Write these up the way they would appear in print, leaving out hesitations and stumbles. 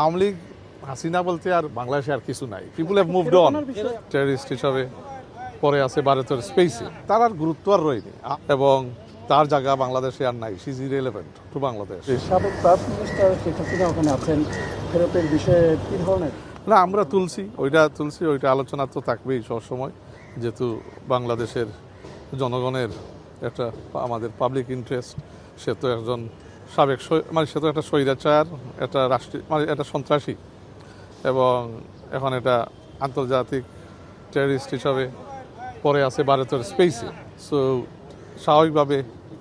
আওয়ামী লীগ হাসিনা বলতে আর বাংলাদেশে আর কিছু নাই। পিপুল হ্যাভ মুভড অন। টেররিস্ট হিসাবে পরে আছে ভারতের স্পেসে, তার আর গুরুত্ব আর রয়নি এবং তার জায়গা বাংলাদেশে আর নাই। She is irrelevant to Bangladesh. সাবেক প্রাইম মিনিস্টার শেখ হাসিনা ওখানে আছেন, ফেরতের বিষয়ে কি ধরনের? না, আমরা ওইটা আলোচনা তো থাকবেই সবসময়, যেহেতু বাংলাদেশের জনগণের একটা আমাদের পাবলিক ইন্টারেস্ট। সে তো একজন সাবেক সে তো একটা স্বৈরাচার, একটা রাষ্ট্রীয় একটা সন্ত্রাসী, এবং এখন এটা আন্তর্জাতিক টেররিস্ট হিসাবে পরে আছে ভারতের স্পেসে। সো স্বাভাবিকভাবে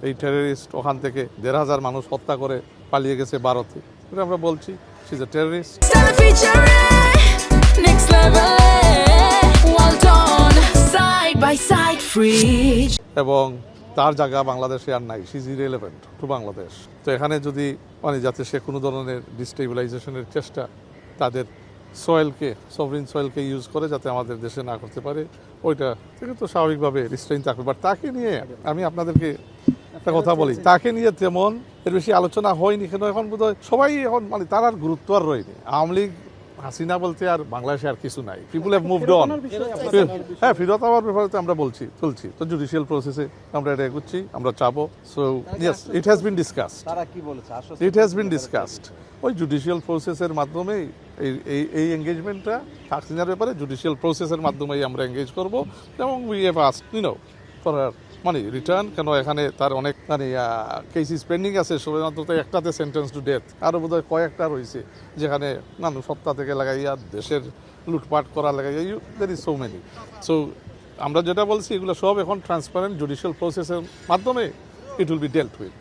এই টেররিস্ট ওখান থেকে 1,500 মানুষ হত্যা করে পালিয়ে গেছে ভারতে। এটা আমরা বলছি সি ইজ এ টেররিস্ট। এবং তার জায়গা বাংলাদেশে আর নাই। She is irrelevant to Bangladesh. তো এখানে যদি যাতে সে কোনো ধরনের ডিস্টেবিলাইজেশনের চেষ্টা তাদের সভরিন সয়েলকে ইউজ করে যাতে আমাদের দেশে না করতে পারে, ওইটা থেকে তো স্বাভাবিকভাবে রিস্ট্রেইন থাকবে। বাট তাকে নিয়ে আমি আপনাদেরকে একটা কথা বলি, তাকে নিয়ে তেমন এর বেশি আলোচনা হয়নি। কেন এখন বোধহয় সবাই এখন তার আর গুরুত্ব আর রয়নি। আওয়ামী লীগ হাসিনা বলতে আর বাংলাদেশে আর কিছু নাই। পিপুল হ্যাভ মুভড অন। হ্যাঁ, ফেরত আবার ব্যাপারে তো আমরা চলছি তো জুডিশিয়াল প্রসেসে আমরা এটা এগোচ্ছি, আমরা চাবো। So yes, it has been discussed. তারা কি বলেছে? It has been discussed. ওই জুডিশিয়াল প্রসেসের মাধ্যমেই এই এঙ্গেজমেন্টটা হাসিনার ব্যাপারে জুডিশিয়াল প্রসেসের মাধ্যমেই আমরা এঙ্গেজ করবো। এবং we have asked for return. কেন এখানে তার অনেক কেসিস পেন্ডিং আছে, শুধুমাত্র একটাতে সেন্টেন্স টু ডেথ, আরও বোধহয় কয়েকটা রয়েছে যেখানে সত্তা থেকে লাগাইয়া দেশের লুটপাট করা লাগাইয়া there is so many. So আমরা যেটা বলছি এগুলো সব এখন ট্রান্সপারেন্ট জুডিশিয়াল প্রসেসের মাধ্যমে ইট উইল বি ডেল্ট উইথ।